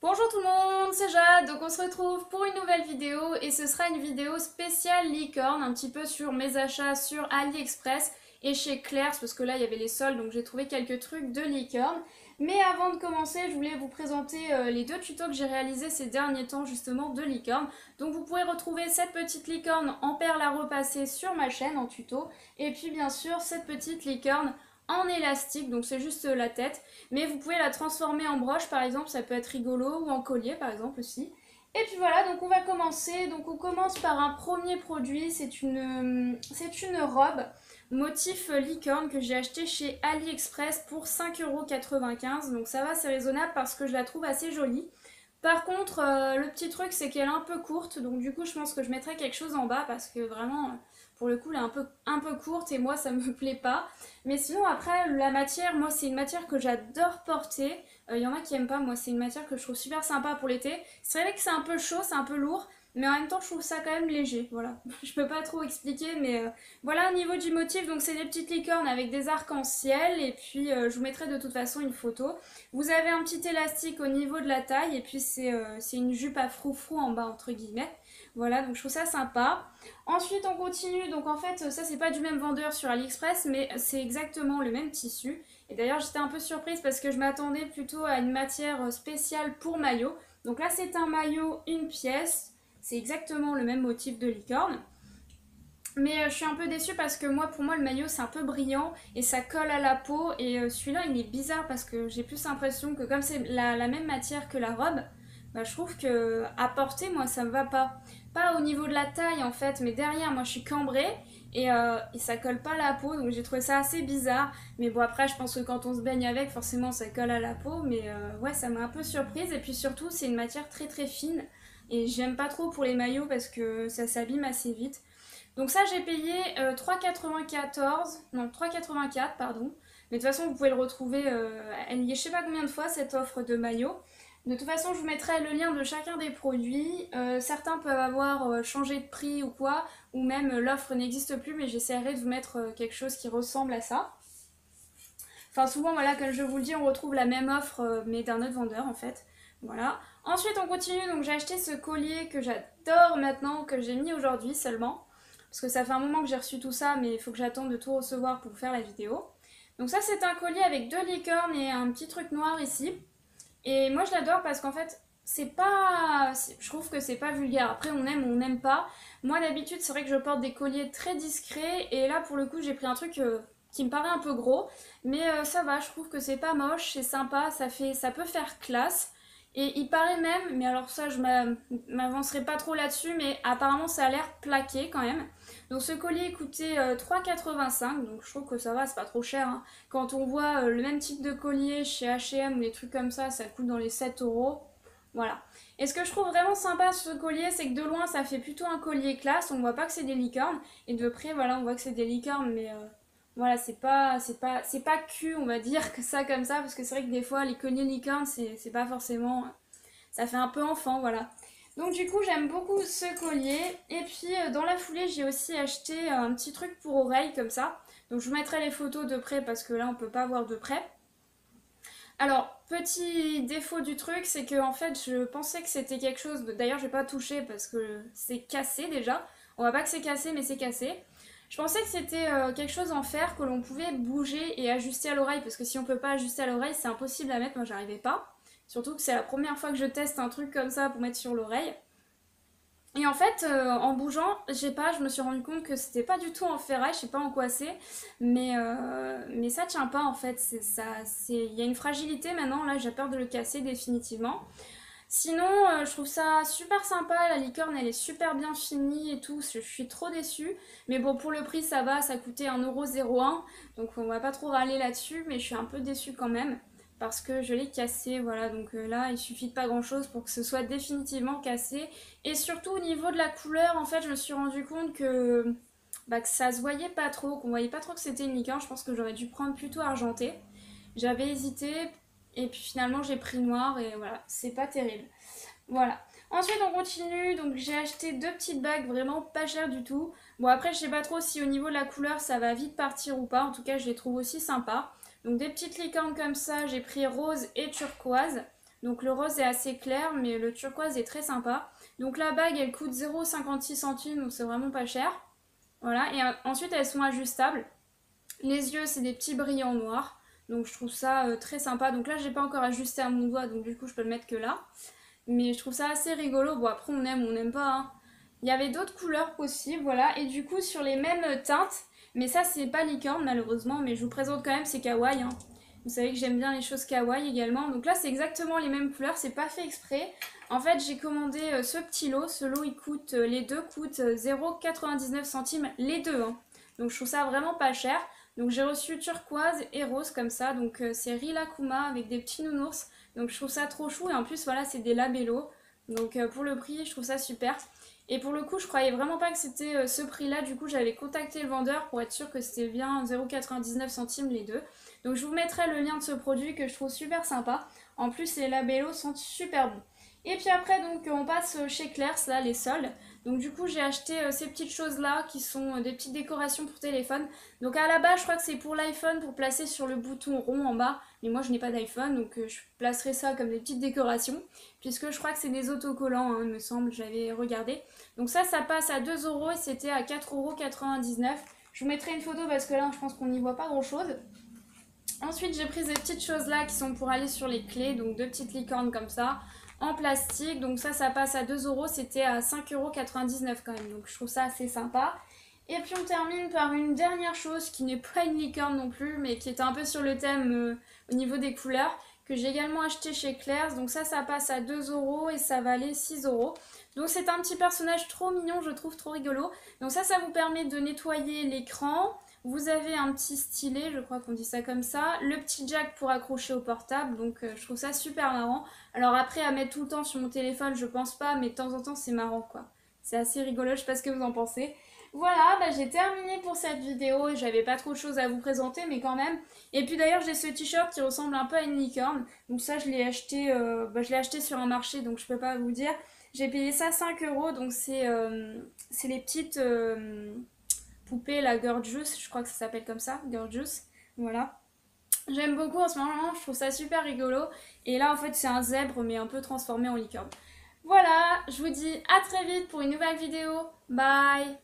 Bonjour tout le monde, c'est Jade, donc on se retrouve pour une nouvelle vidéo et ce sera une vidéo spéciale licorne, un petit peu sur mes achats sur AliExpress et chez Claire's parce que là il y avait les soldes donc j'ai trouvé quelques trucs de licorne. Mais avant de commencer, je voulais vous présenter les deux tutos que j'ai réalisés ces derniers temps justement de licorne. Donc vous pourrez retrouver cette petite licorne en perles à repasser sur ma chaîne en tuto et puis bien sûr cette petite licorne en élastique, donc c'est juste la tête, mais vous pouvez la transformer en broche par exemple, ça peut être rigolo, ou en collier par exemple aussi. Et puis voilà, donc on va commencer. Donc on commence par un premier produit, c'est une robe motif licorne que j'ai acheté chez AliExpress pour 5,95 €. Donc ça va, c'est raisonnable parce que je la trouve assez jolie. Par contre, le petit truc, c'est qu'elle est un peu courte, donc du coup, je pense que je mettrai quelque chose en bas parce que vraiment, pour le coup, elle est un peu courte et moi, ça me plaît pas. Mais sinon, après, la matière, moi, c'est une matière que j'adore porter. Il y en a qui aiment pas, moi, c'est une matière que je trouve super sympa pour l'été. C'est vrai que c'est un peu chaud, c'est un peu lourd, mais en même temps, je trouve ça quand même léger. Voilà, je peux pas trop expliquer, mais voilà au niveau du motif. Donc, c'est des petites licornes avec des arcs-en-ciel, et puis je vous mettrai de toute façon une photo. Vous avez un petit élastique au niveau de la taille et puis c'est une jupe à froufrou en bas entre guillemets. Voilà, donc je trouve ça sympa. Ensuite on continue, donc en fait ça c'est pas du même vendeur sur AliExpress mais c'est exactement le même tissu. Et d'ailleurs j'étais un peu surprise parce que je m'attendais plutôt à une matière spéciale pour maillot. Donc là c'est un maillot, une pièce, c'est exactement le même motif de licorne. Mais je suis un peu déçue parce que moi, pour moi, le maillot c'est un peu brillant et ça colle à la peau. Et celui-là, il est bizarre parce que j'ai plus l'impression que comme c'est la même matière que la robe, bah, je trouve que à porter, moi, ça me va pas. Pas au niveau de la taille en fait, mais derrière, moi, je suis cambrée et ça colle pas à la peau. Donc j'ai trouvé ça assez bizarre. Mais bon, après, je pense que quand on se baigne avec, forcément, ça colle à la peau. Mais ouais, ça m'a un peu surprise. Et puis surtout, c'est une matière très très fine. Et j'aime pas trop pour les maillots parce que ça s'abîme assez vite. Donc ça j'ai payé 3,94, non 3,84 pardon. Mais de toute façon vous pouvez le retrouver, elle y est je sais pas combien de fois cette offre de maillot. De toute façon je vous mettrai le lien de chacun des produits. Certains peuvent avoir changé de prix ou quoi, ou même l'offre n'existe plus mais j'essaierai de vous mettre quelque chose qui ressemble à ça. Enfin souvent voilà comme je vous le dis on retrouve la même offre mais d'un autre vendeur en fait. Voilà. Ensuite on continue, donc j'ai acheté ce collier que j'adore maintenant, que j'ai mis aujourd'hui seulement. Parce que ça fait un moment que j'ai reçu tout ça, mais il faut que j'attende de tout recevoir pour faire la vidéo. Donc ça c'est un collier avec deux licornes et un petit truc noir ici. Et moi je l'adore parce qu'en fait c'est pas, je trouve que c'est pas vulgaire. Après on aime ou on n'aime pas. Moi d'habitude c'est vrai que je porte des colliers très discrets et là pour le coup j'ai pris un truc qui me paraît un peu gros, mais ça va. Je trouve que c'est pas moche, c'est sympa, ça peut faire classe. Et il paraît même, mais alors ça je m'avancerai pas trop là-dessus, mais apparemment ça a l'air plaqué quand même. Donc ce collier coûtait 3,85 €, donc je trouve que ça va, c'est pas trop cher, hein. Quand on voit le même type de collier chez H&M ou les trucs comme ça coûte dans les 7 €. Voilà. Et ce que je trouve vraiment sympa sur ce collier, c'est que de loin ça fait plutôt un collier classe, on voit pas que c'est des licornes, et de près voilà on voit que c'est des licornes, mais voilà c'est pas cul on va dire que ça comme ça, parce que c'est vrai que des fois les colliers licornes c'est pas forcément, ça fait un peu enfant voilà. Donc du coup j'aime beaucoup ce collier. Et puis dans la foulée j'ai aussi acheté un petit truc pour oreilles comme ça. Donc je vous mettrai les photos de près parce que là on peut pas voir de près. Alors, petit défaut du truc, c'est que en fait, je pensais que c'était quelque chose de. D'ailleurs, j'ai pas touché parce que c'est cassé déjà. On voit pas que c'est cassé, mais c'est cassé. Je pensais que c'était quelque chose en fer que l'on pouvait bouger et ajuster à l'oreille parce que si on peut pas ajuster à l'oreille, c'est impossible à mettre. Moi, j'arrivais pas. Surtout que c'est la première fois que je teste un truc comme ça pour mettre sur l'oreille. Et en fait, en bougeant, je sais pas, je me suis rendu compte que c'était pas du tout en ferraille, je sais pas en quoi c'est, mais ça tient pas en fait. Il y a une fragilité maintenant, là j'ai peur de le casser définitivement. Sinon, je trouve ça super sympa, la licorne elle est super bien finie et tout, je suis trop déçue. Mais bon, pour le prix ça va, ça coûtait 1,01 €, donc on va pas trop râler là-dessus, mais je suis un peu déçue quand même. Parce que je l'ai cassé, voilà, donc là il suffit de pas grand chose pour que ce soit définitivement cassé. Et surtout au niveau de la couleur, en fait je me suis rendu compte que ça se voyait pas trop, qu'on voyait pas trop que c'était une licorne. Je pense que j'aurais dû prendre plutôt argenté. J'avais hésité, et puis finalement j'ai pris noir, et voilà, c'est pas terrible. Voilà. Ensuite on continue, donc j'ai acheté deux petites bagues vraiment pas chères du tout. Bon après je sais pas trop si au niveau de la couleur ça va vite partir ou pas, en tout cas je les trouve aussi sympas. Donc des petites licornes comme ça, j'ai pris rose et turquoise. Donc le rose est assez clair, mais le turquoise est très sympa. Donc la bague, elle coûte 0,56 €, donc c'est vraiment pas cher. Voilà, et ensuite elles sont ajustables. Les yeux, c'est des petits brillants noirs. Donc je trouve ça très sympa. Donc là, j'ai pas encore ajusté à mon doigt, donc du coup, je peux le mettre que là. Mais je trouve ça assez rigolo. Bon, après, on aime ou on n'aime pas, hein. Il y avait d'autres couleurs possibles, voilà. Et du coup, sur les mêmes teintes, mais ça, c'est pas licorne, malheureusement, mais je vous présente quand même, c'est kawaii, hein. Vous savez que j'aime bien les choses kawaii également. Donc là, c'est exactement les mêmes couleurs, c'est pas fait exprès. En fait, j'ai commandé ce petit lot. Ce lot, il coûte, les deux coûtent 0,99 € les deux, hein. Donc je trouve ça vraiment pas cher. Donc j'ai reçu turquoise et rose comme ça. Donc c'est Rilakuma avec des petits nounours. Donc je trouve ça trop chou. Et en plus, voilà, c'est des labellos. Donc pour le prix, je trouve ça super. Et pour le coup, je croyais vraiment pas que c'était ce prix-là. Du coup, j'avais contacté le vendeur pour être sûr que c'était bien 0,99 € les deux. Donc je vous mettrai le lien de ce produit que je trouve super sympa. En plus, les labellos sentent super bons. Et puis après, donc, on passe chez Claire's, là, les soldes. Donc du coup, j'ai acheté ces petites choses-là qui sont des petites décorations pour téléphone. Donc à la base, je crois que c'est pour l'iPhone, pour placer sur le bouton rond en bas. Mais moi, je n'ai pas d'iPhone, donc je placerai ça comme des petites décorations. Puisque je crois que c'est des autocollants, hein, il me semble, j'avais regardé. Donc ça passe à 2 € et c'était à 4,99 €. Je vous mettrai une photo parce que là, je pense qu'on n'y voit pas grand-chose. Ensuite, j'ai pris ces petites choses-là qui sont pour aller sur les clés. Donc deux petites licornes comme ça, en plastique. Donc ça passe à 2 €. C'était à 5,99 € quand même. Donc je trouve ça assez sympa. Et puis on termine par une dernière chose qui n'est pas une licorne non plus, mais qui est un peu sur le thème au niveau des couleurs, que j'ai également acheté chez Claire's. Donc ça passe à 2 € et ça valait 6 €. Donc c'est un petit personnage trop mignon, je trouve trop rigolo. Donc ça vous permet de nettoyer l'écran. Vous avez un petit stylet, je crois qu'on dit ça comme ça. Le petit jack pour accrocher au portable, donc je trouve ça super marrant. Alors après, à mettre tout le temps sur mon téléphone, je pense pas, mais de temps en temps, c'est marrant quoi. C'est assez rigolo, je sais pas ce que vous en pensez. Voilà, bah, j'ai terminé pour cette vidéo et j'avais pas trop de choses à vous présenter, mais quand même. Et puis d'ailleurs, j'ai ce t-shirt qui ressemble un peu à une licorne. Donc ça, je l'ai acheté sur un marché, donc je peux pas vous dire. J'ai payé ça 5 €, donc c'est les petites poupée, la Gorgeous, je crois que ça s'appelle comme ça, Gorgeous, voilà. J'aime beaucoup en ce moment, je trouve ça super rigolo. Et là, en fait, c'est un zèbre, mais un peu transformé en licorne. Voilà, je vous dis à très vite pour une nouvelle vidéo. Bye!